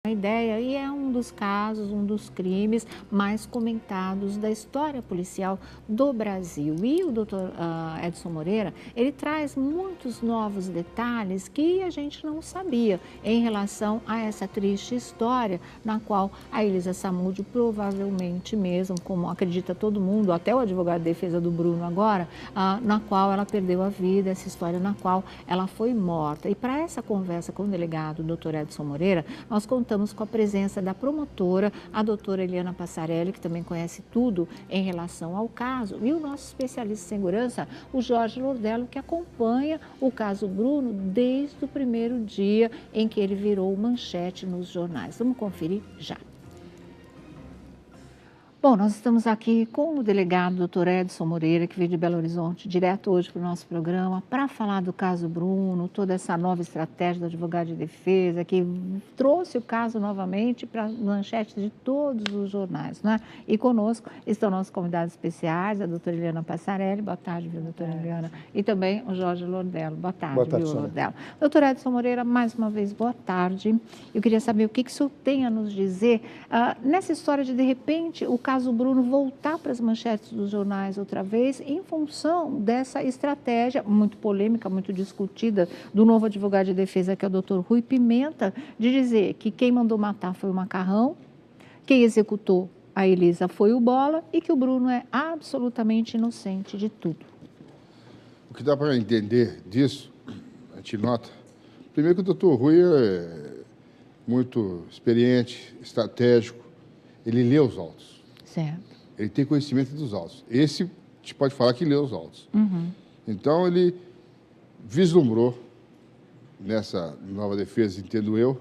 ideia e é um dos casos, um dos crimes mais comentados da história policial do Brasil. E o doutor Edson Moreira, ele traz muitos novos detalhes que a gente não sabia em relação a essa triste história na qual a Elisa Samúdio provavelmente mesmo, como acredita todo mundo, até o advogado de defesa do Bruno agora, na qual ela perdeu a vida, essa história na qual ela foi morta. E para essa conversa com o delegado, o doutor Edson Moreira, nós contamos com a presença da promotora, a doutora Eliana Passarelli, que também conhece tudo em relação ao caso, e o nosso especialista em segurança, o Jorge Lordello, que acompanha o caso Bruno desde o primeiro dia em que ele virou manchete nos jornais. Vamos conferir já. Bom, nós estamos aqui com o delegado doutor Edson Moreira, que veio de Belo Horizonte, direto hoje para o nosso programa, para falar do caso Bruno, toda essa nova estratégia do advogado de defesa, que trouxe o caso novamente para a manchete de todos os jornais, né? E conosco estão nossos convidados especiais, a doutora Eliana Passarelli, boa tarde, viu, doutora Eliana? E também o Jorge Lordello, boa tarde, viu, Lordello? Doutor Edson Moreira, mais uma vez, boa tarde. Eu queria saber o que o senhor tem a nos dizer nessa história de repente, o caso Bruno voltar para as manchetes dos jornais outra vez, em função dessa estratégia muito polêmica, muito discutida, do novo advogado de defesa, que é o doutor Rui Pimenta, de dizer que quem mandou matar foi o Macarrão, quem executou a Elisa foi o Bola e que o Bruno é absolutamente inocente de tudo. O que dá para entender disso, a gente nota, primeiro que o doutor Rui é muito experiente, estratégico, ele lê os autos. Certo. Ele tem conhecimento dos autos. Esse, a gente pode falar que lê os autos. Uhum. Então, ele vislumbrou, nessa nova defesa, entendo eu,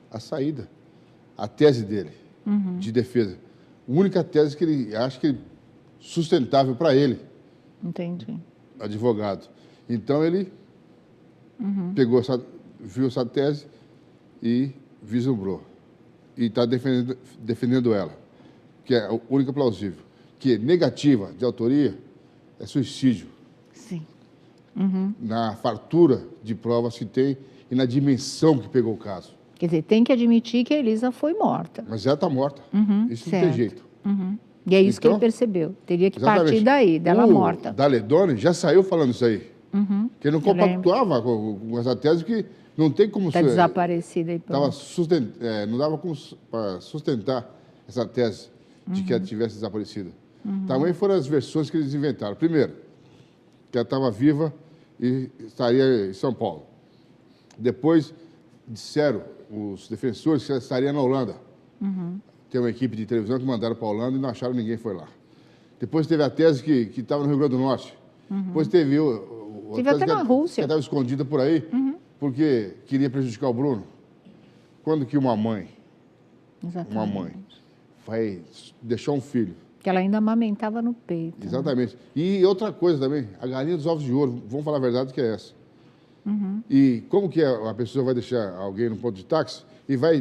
a saída, a tese dele, de defesa. A única tese que ele acha que é sustentável para ele. Entendi. Advogado. Então, ele pegou viu essa tese e vislumbrou. E está defendendo ela, que é a única plausível, que é negativa de autoria, é suicídio. Sim. Na fartura de provas que tem e na dimensão que pegou o caso. Quer dizer, tem que admitir que a Elisa foi morta. Mas ela está morta. Isso certo. não tem jeito. E é isso que Então, ele percebeu. Teria que exatamente. partir daí, dela morta. O Daledoni já ssaiu falando isso aí. Que ele não compactuava com essa tese, que não tem como... Está desaparecida aí. Não dava como para sustentar essa tese de que ela tivesse desaparecido. Também foram as versões que eles inventaram. Primeiro, que ela estava viva e estaria em São Paulo. Depois, disseram os defensores que ela estaria na Holanda. Tem uma equipe de televisão que mandaram para a Holanda e não acharam, ninguém foi lá. Depois teve a tese que estava no Rio Grande do Norte. Depois teve Teve até na Rússia. Que estava escondida por aí, porque queria prejudicar o Bruno. Quando que uma mãe vai deixar um filho? Que ela ainda amamentava no peito. Exatamente. Né? E outra coisa também, a galinha dos ovos de ouro, vamos falar a verdade que é essa. E como que a pessoa vai deixar alguém no ponto de táxi e vai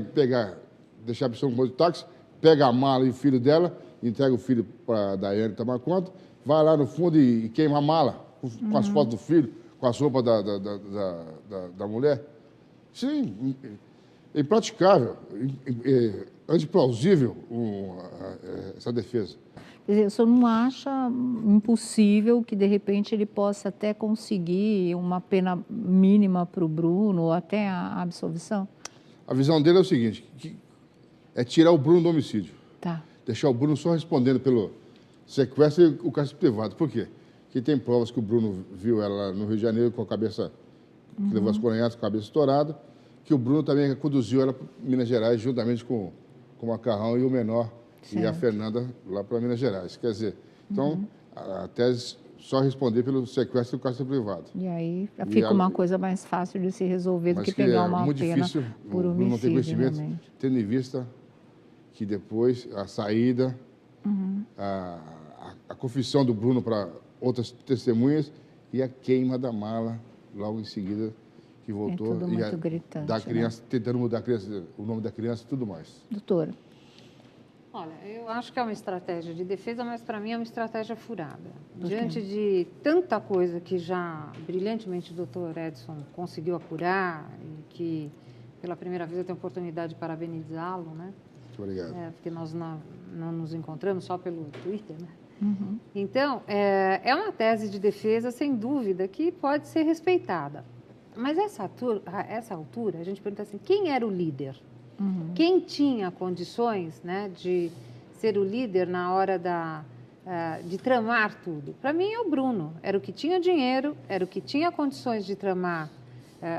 deixar a pessoa no ponto de táxi, pega a mala e o filho dela, entrega o filho para a Daiane tomar conta, vai lá no fundo e queima a mala com as fotos do filho, com as roupas da mulher? Sim, é impraticável, é antiplausível essa defesa. Quer dizer, o senhor não acha impossível que, de repente, ele possa até conseguir uma pena mínima para o Bruno, ou até a absolvição? A visão dele é o seguinte, é tirar o Bruno do homicídio. Tá. Deixar o Bruno só respondendo pelo sequestro e o cárcere privado. Por quê? Porque tem provas que o Bruno viu ela no Rio de Janeiro com a cabeça, que levou as coronhadas com a cabeça estourada, que o Bruno também conduziu ela para Minas Gerais, juntamente com o Macarrão e o menor, certo. E a Fernanda lá para Minas Gerais. Quer dizer, então, a tese só responder pelo sequestro e o cárcere privado. E aí fica uma coisa mais fácil de se resolver do que pegar uma muito pena difícil, por o Bruno não tem homicídio, conhecimento, realmente. Tendo em vista que depois a saída, a confissão do Bruno para outras testemunhas e a queima da mala logo em seguida que voltou. É tudo muito gritante, da criança, tentando mudar o nome da criança e tudo mais. Doutora. Olha, eu acho que é uma estratégia de defesa, mas para mim é uma estratégia furada. Diante de tanta coisa que já brilhantemente o doutor Edson conseguiu apurar e que pela primeira vez eu tenho a oportunidade de parabenizá-lo, né? Muito obrigado. Porque nós não nos encontramos só pelo Twitter, né? Uhum. Então, é uma tese de defesa, sem dúvida, que pode ser respeitada. Mas essa altura, a gente pergunta assim, quem era o líder? Uhum. Quem tinha condições, né, de ser o líder na hora de tramar tudo? Para mim é o Bruno, era o que tinha dinheiro, era o que tinha condições de tramar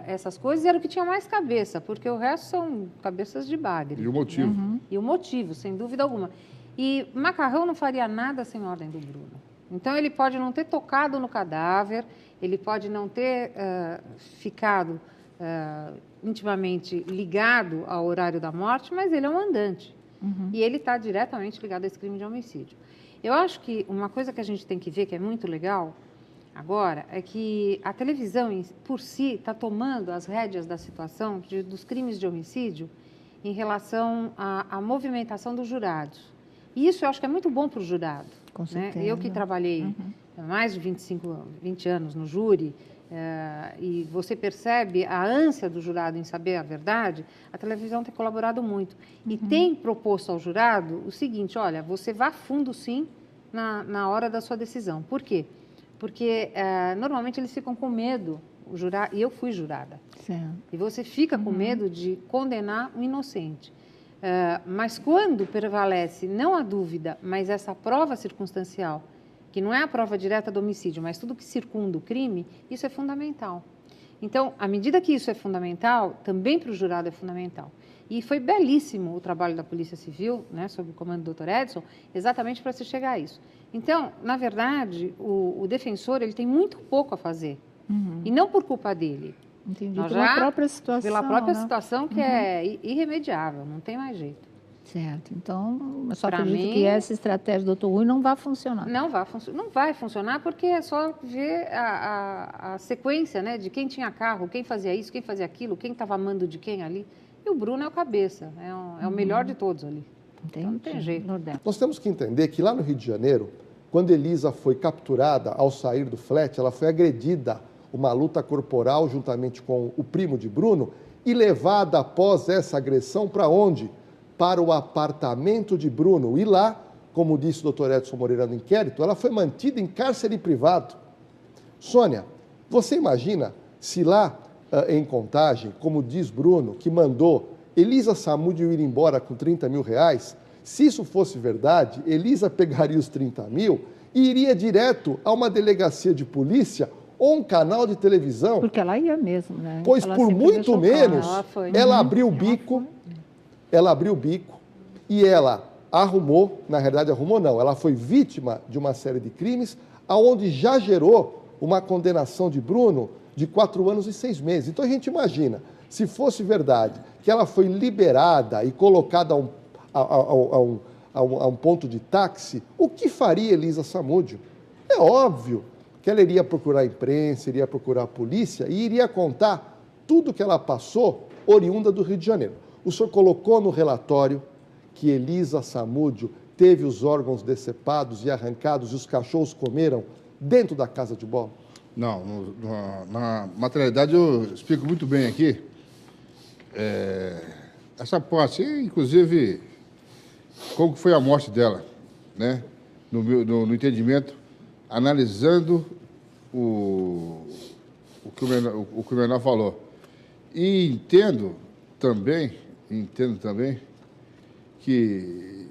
essas coisas, era o que tinha mais cabeça, porque o resto são cabeças de bagre. E o motivo. Né? Uhum. E o motivo, sem dúvida alguma. E Macarrão não faria nada sem ordem do Bruno. Então, ele pode não ter tocado no cadáver, ele pode não ter ficado intimamente ligado ao horário da morte, mas ele é um mandante. Uhum. E ele está diretamente ligado a esse crime de homicídio. Eu acho que uma coisa que a gente tem que ver, que é muito legal agora, é que a televisão, por si, está tomando as rédeas da situação dos crimes de homicídio em relação à movimentação dos jurados. E isso eu acho que é muito bom para o jurado. Com certeza. Né? Eu que trabalhei mais de 20 anos no júri, e você percebe a ânsia do jurado em saber a verdade, a televisão tem colaborado muito. E tem proposto ao jurado o seguinte, olha, você vá fundo sim na hora da sua decisão. Por quê? Porque normalmente eles ficam com medo, e eu fui jurada. Certo. E você fica com medo de condenar um inocente. Mas quando prevalece não a dúvida, mas essa prova circunstancial, que não é a prova direta do homicídio, mas tudo que circunda o crime, isso é fundamental. Então, à medida que isso é fundamental, também para o jurado é fundamental. E foi belíssimo o trabalho da Polícia Civil, né, sob o comando do Dr. Edson, exatamente para se chegar a isso. Então, na verdade, o defensor ele tem muito pouco a fazer, e não por culpa dele. Entendi. Pela própria situação. Pela própria situação que é irremediável, não tem mais jeito. Certo. Então, eu só acredito que essa estratégia do Dr. Rui não vai funcionar. Não vai funcionar porque é só ver a sequência, né, de quem tinha carro, quem fazia isso, quem fazia aquilo, quem estava amando de quem ali. E o Bruno é o cabeça, é o melhor de todos ali. Entendi. Então, não tem jeito. Nós temos que entender que lá no Rio de Janeiro, quando Elisa foi capturada ao sair do flat, ela foi agredida, uma luta corporal juntamente com o primo de Bruno, e levada após essa agressão para onde? Para o apartamento de Bruno. E lá, como disse o Dr. Edson Moreira no inquérito, ela foi mantida em cárcere privado. Sônia, você imagina se lá em Contagem, como diz Bruno, que mandou Elisa Samúdio ir embora com 30 mil reais, se isso fosse verdade, Elisa pegaria os 30 mil e iria direto a uma delegacia de polícia ou um canal de televisão. Porque ela ia mesmo, né? Pois por muito menos, ela abriu o bico, e ela arrumou, na realidade arrumou não, ela foi vítima de uma série de crimes, aonde já gerou uma condenação de Bruno de 4 anos e 6 meses. Então a gente imagina, se fosse verdade, que ela foi liberada e colocada a um ponto de táxi, o que faria Elisa Samúdio? É óbvio que ela iria procurar a imprensa, iria procurar a polícia e iria contar tudo que ela passou oriunda do Rio de Janeiro. O senhor colocou no relatório que Elisa Samúdio teve os órgãos decepados e arrancados e os cachorros comeram dentro da casa de bola? Não, na materialidade eu explico muito bem aqui. Essa parte, inclusive, como foi a morte dela, né? No entendimento, analisando o que o menor falou. E entendo também que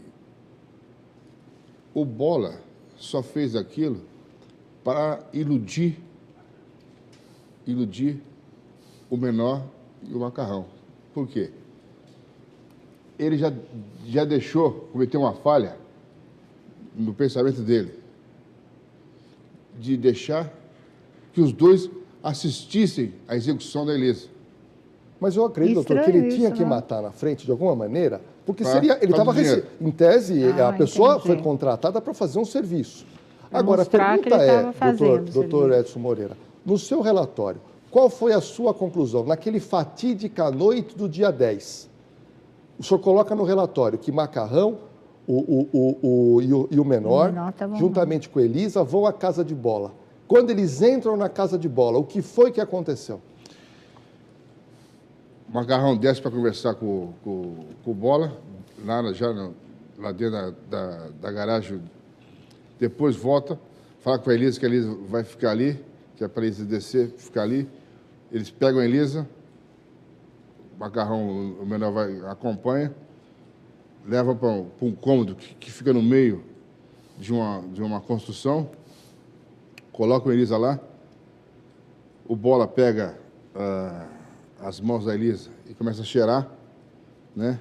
o Bola só fez aquilo para iludir o menor e o Macarrão. Por quê? Ele já deixou cometer uma falha no pensamento dele, de deixar que os dois assistissem à execução da Elisa. Mas eu acredito, doutor, que ele tinha que matar na frente de alguma maneira, porque seria, ele estava em tese, a pessoa foi contratada para fazer um serviço. Agora, a pergunta doutor Edson Moreira, no seu relatório, qual foi a sua conclusão? Naquele fatídica noite do dia 10, o senhor coloca no relatório que Macarrão e o menor juntamente com Elisa, vão à casa de bola. Quando eles entram na casa de bola, o que foi que aconteceu? Macarrão desce para conversar com o Bola, lá dentro da garagem. Depois volta, fala com a Elisa que a Elisa vai ficar ali, que é para a Elisa descer, ficar ali. Eles pegam a Elisa, o Macarrão, o menor acompanha, leva para um cômodo que fica no meio de uma construção, coloca a Elisa lá, o Bola pega as mãos da Elisa e começa a cheirar, né?